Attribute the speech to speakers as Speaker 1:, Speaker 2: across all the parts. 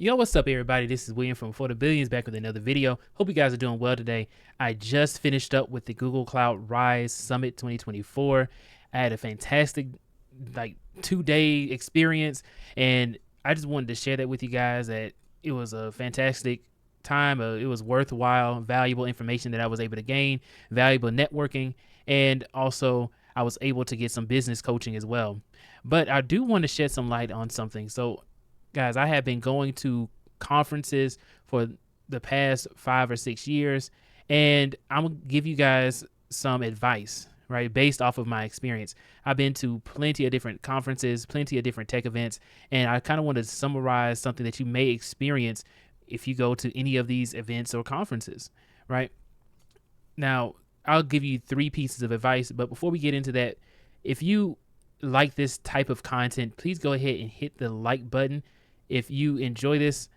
Speaker 1: Yo, what's up, everybody? This is William from For the Billions back with another video. Hope you guys are doing well today. I just finished up with the Google Cloud Rise Summit 2024. I had a fantastic, 2-day experience, and I just wanted to share that with you guys. That it was a fantastic time. It was worthwhile, valuable information that I was able to gain, valuable networking, and also I was able to get some business coaching as well. But I do want to shed some light on something. So guys, I have been going to conferences for the past 5 or 6 years, and I'm gonna give you guys some advice, right, based off of my experience. I've been to plenty of different conferences, plenty of different tech events, and I kind of want to summarize something that you may experience if you go to any of these events or conferences, right? Now, I'll give you 3 pieces of advice, but before we get into that, if you like this type of content, please go ahead and hit the like button. If you enjoy this,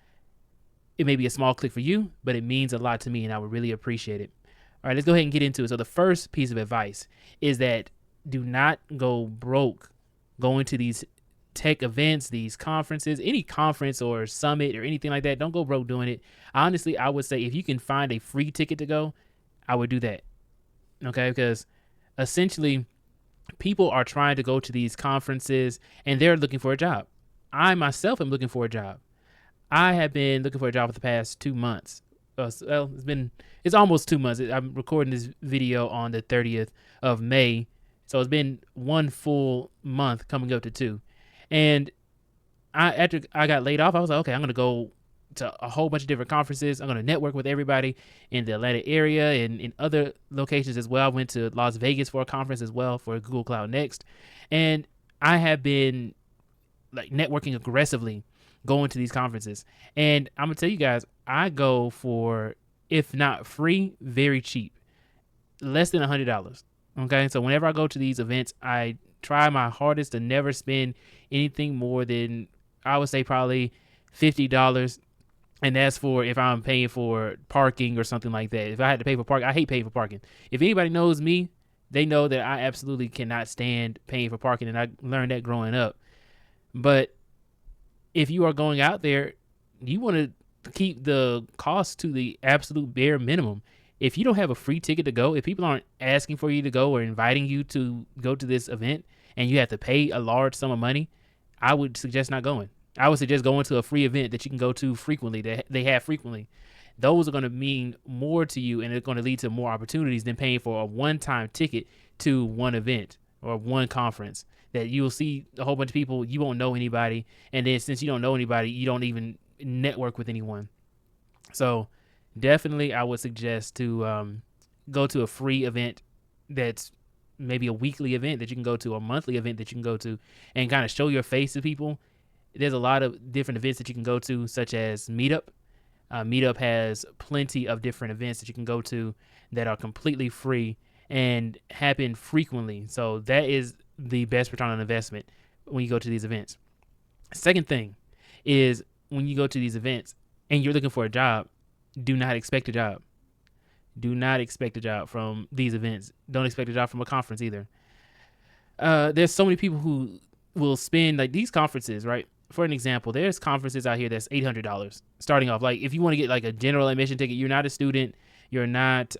Speaker 1: it may be a small click for you, but it means a lot to me and I would really appreciate it. All right, let's go ahead and get into it. So the first piece of advice is that do not go broke going to these tech events, these conferences, any conference or summit or anything like that. Don't go broke doing it. Honestly, I would say if you can find a free ticket to go, I would do that. Okay, because essentially people are trying to go to these conferences and they're looking for a job. I myself am looking for a job. I have been looking for a job for the past 2 months. Well, it's almost 2 months. I'm recording this video on the 30th of May. So it's been 1 full month coming up to 2. And after I got laid off, I was like, okay, I'm going to go to a whole bunch of different conferences. I'm going to network with everybody in the Atlanta area and in other locations as well. I went to Las Vegas for a conference as well for Google Cloud Next. And I have been networking aggressively going to these conferences. And I'm going to tell you guys, I go for, if not free, very cheap, less than $100. Okay. So whenever I go to these events, I try my hardest to never spend anything more than, I would say, probably $50. And that's for if I'm paying for parking or something like that. If I had to pay for parking, I hate paying for parking. If anybody knows me, they know that I absolutely cannot stand paying for parking. And I learned that growing up. But if you are going out there, you want to keep the cost to the absolute bare minimum. If you don't have a free ticket to go, if people aren't asking for you to go or inviting you to go to this event and you have to pay a large sum of money, I would suggest not going. I would suggest going to a free event that you can go to frequently, that they have frequently. Those are going to mean more to you and it's going to lead to more opportunities than paying for a one-time ticket to one event or one conference that you'll see a whole bunch of people, you won't know anybody. And then since you don't know anybody, you don't even network with anyone. So definitely I would suggest to go to a free event that's maybe a weekly event that you can go to, or a monthly event that you can go to, and kind of show your face to people. There's a lot of different events that you can go to, such as Meetup. Meetup has plenty of different events that you can go to that are completely free and happen frequently. So that is the best return on investment when you go to these events. Second thing is when you go to these events and you're looking for a job, do not expect a job. Do not expect a job from these events. Don't expect a job from a conference either. There's so many people who will spend these conferences, right? For an example, there's conferences out here that's $800 starting off. If you want to get a general admission ticket, you're not a student, you're not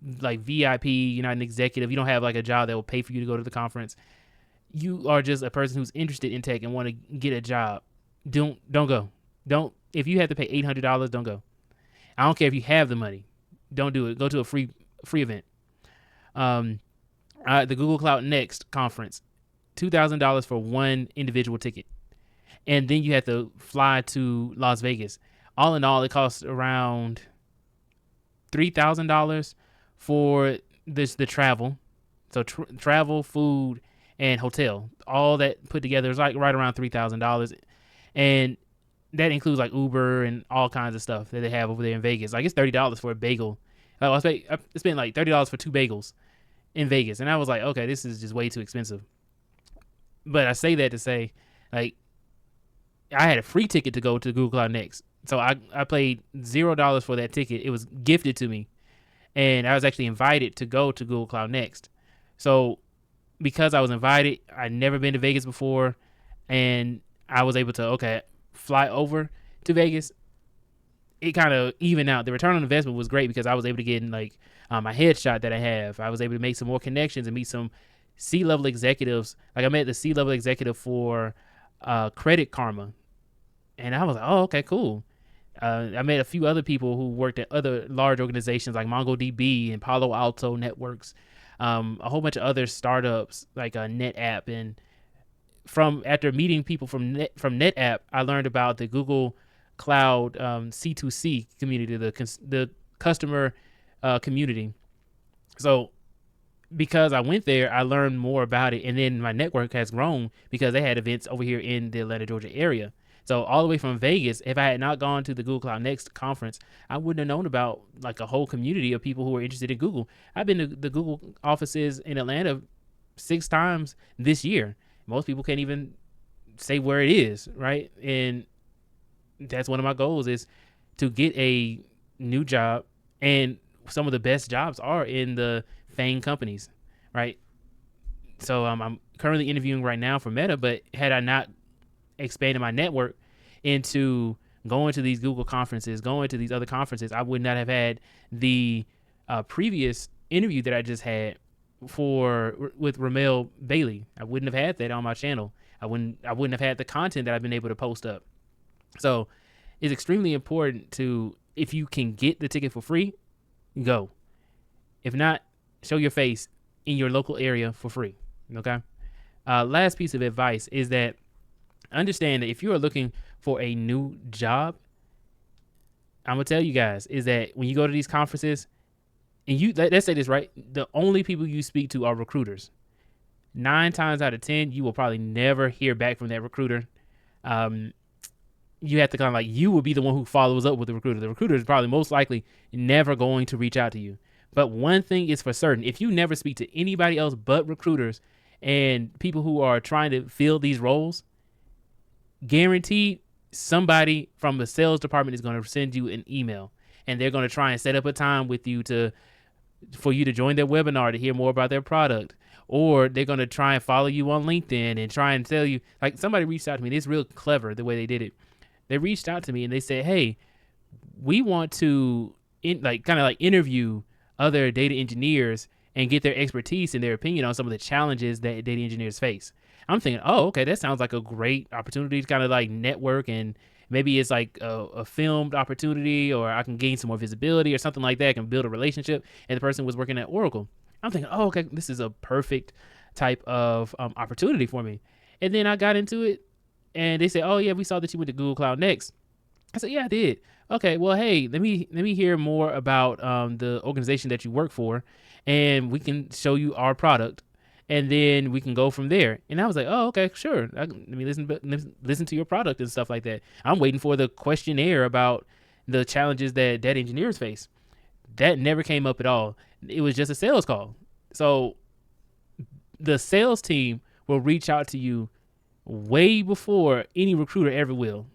Speaker 1: VIP, you're not an executive, you don't have a job that will pay for you to go to the conference. You are just a person who's interested in tech and want to get a job. Don't go. If you have to pay $800, don't go. I don't care if you have the money. Don't do it. Go to a free event. The Google Cloud Next conference, $2,000 for one individual ticket. And then you have to fly to Las Vegas. All in all, it costs around $3,000 for the travel. So travel, food, and hotel, all that put together is right around $3,000. And that includes Uber and all kinds of stuff that they have over there in Vegas. It's $30 for a bagel. I spent $30 for 2 bagels in Vegas. And I was like, okay, this is just way too expensive. But I say that to say, I had a free ticket to go to Google Cloud Next. So I paid $0 for that ticket. It was gifted to me. And I was actually invited to go to Google Cloud Next. So because I was invited, I'd never been to Vegas before, and I was able to, fly over, to Vegas, it kind of evened out. The return on investment was great because I was able to get in like my headshot that I have. I was able to make some more connections and meet some C-level executives. Like I met the C-level executive for Credit Karma, and I was like, oh, okay, cool. I met a few other people who worked at other large organizations like MongoDB and Palo Alto Networks, a whole bunch of other startups like NetApp. And from after meeting people from NetApp, I learned about the Google Cloud C2C community, the customer community. So because I went there, I learned more about it, and then my network has grown because they had events over here in the Atlanta, Georgia area. So all the way from Vegas, if I had not gone to the Google Cloud Next conference, I wouldn't have known about like a whole community of people who were interested in Google. I've been to the Google offices in Atlanta 6 times this year. Most people can't even say where it is, right? And that's one of my goals is to get a new job, and some of the best jobs are in the FANG companies, right? So I'm currently interviewing right now for Meta, but had I not expanded my network into going to these Google conferences, going to these other conferences, I would not have had the previous interview that I just had with Ramel Bailey. I wouldn't have had that on my channel. I wouldn't have had the content that I've been able to post up. So it's extremely important to, if you can get the ticket for free, go. If not, show your face in your local area for free. Okay. Last piece of advice is that understand that if you are looking for a new job, I'm gonna tell you guys is that when you go to these conferences, and let's say this right, the only people you speak to are recruiters. 9 times out of 10, you will probably never hear back from that recruiter. You have to kind of like, you will be the one who follows up with the recruiter. The recruiter is probably most likely never going to reach out to you. But one thing is for certain, if you never speak to anybody else but recruiters and people who are trying to fill these roles, guaranteed somebody from the sales department is going to send you an email, and they're going to try and set up a time with you for you to join their webinar to hear more about their product. Or they're going to try and follow you on LinkedIn and try and tell you, like somebody reached out to me, and it's real clever the way they did it. They reached out to me and they said, hey, we want to interview other data engineers and get their expertise and their opinion on some of the challenges that data engineers face. I'm thinking, oh, okay, that sounds like a great opportunity to kind of like network, and maybe it's like a filmed opportunity, or I can gain some more visibility or something like that. I can build a relationship. And the person was working at Oracle. I'm thinking, oh, okay, this is a perfect type of opportunity for me. And then I got into it, and they said, oh yeah, we saw that you went to Google Cloud Next. I said, yeah, I did. Okay, well, hey, let me hear more about the organization that you work for, and we can show you our product, and then we can go from there. And I was like, oh, okay, sure. Let me listen to your product and stuff like that. I'm waiting for the questionnaire about the challenges that data engineers face. That never came up at all. It was just a sales call. So the sales team will reach out to you way before any recruiter ever will.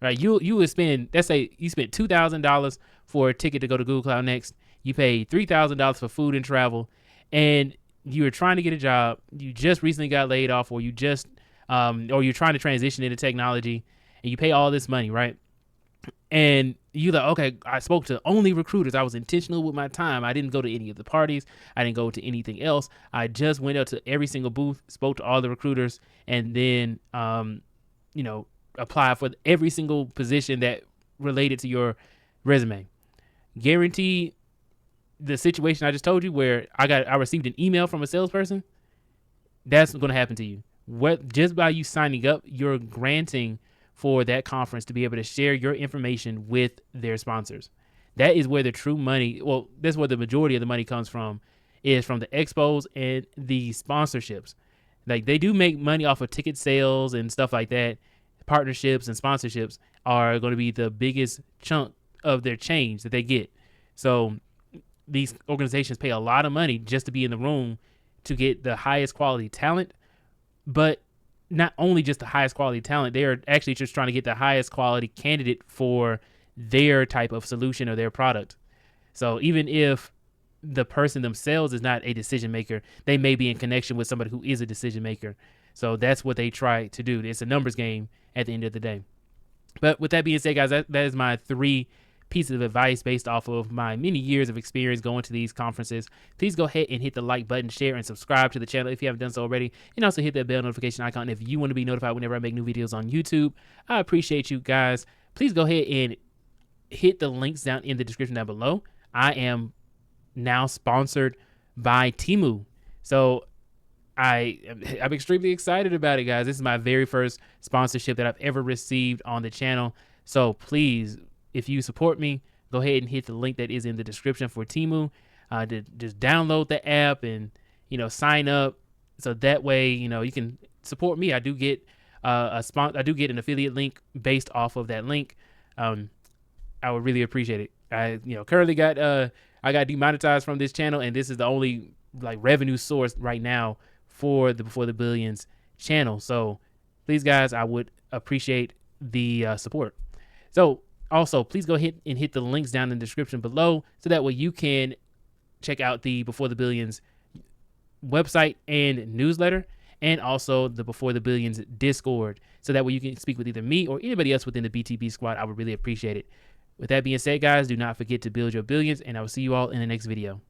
Speaker 1: Right? You would spend, let's say you spent $2,000 for a ticket to go to Google Cloud Next. You paid $3,000 for food and travel, and you were trying to get a job. You just recently got laid off, or you just or you're trying to transition into technology, and you pay all this money, right? And you like, okay, I spoke to only recruiters. I was intentional with my time. I didn't go to any of the parties. I didn't go to anything else. I just went up to every single booth, spoke to all the recruiters, and then apply for every single position that related to your resume. Guaranteed, the situation I just told you where I received an email from a salesperson, that's going to happen to you. Just by you signing up, you're granting for that conference to be able to share your information with their sponsors. That is where the true money, well, that's where the majority of the money comes from, is from the expos and the sponsorships. Like, they do make money off of ticket sales and stuff like that. Partnerships and sponsorships are going to be the biggest chunk of their change that they get. So these organizations pay a lot of money just to be in the room to get the highest quality talent, but not only just the highest quality talent, they are actually just trying to get the highest quality candidate for their type of solution or their product. So even if the person themselves is not a decision maker, they may be in connection with somebody who is a decision maker. So that's what they try to do. It's a numbers game at the end of the day. But with that being said, guys, that is my 3 pieces of advice based off of my many years of experience going to these conferences. Please go ahead and hit the like button, share, and subscribe to the channel if you haven't done so already. And also hit that bell notification icon if you want to be notified whenever I make new videos on YouTube. I appreciate you guys. Please go ahead and hit the links down in the description down below. I am now sponsored by Temu. So I'm extremely excited about it, guys. This is my very first sponsorship that I've ever received on the channel. So please, if you support me, go ahead and hit the link that is in the description for Temu. To just download the app and sign up, so that way you can support me. I do get I do get an affiliate link based off of that link. I would really appreciate it. I currently got I got demonetized from this channel, and this is the only revenue source right now for the Before the Billions channel. So please, guys, I would appreciate the support. So also, please go ahead and hit the links down in the description below, so that way you can check out the Before the Billions website and newsletter, and also the Before the Billions Discord, so that way you can speak with either me or anybody else within the BTB squad. I would really appreciate it. With that being said, guys, do not forget to build your billions, and I will see you all in the next video.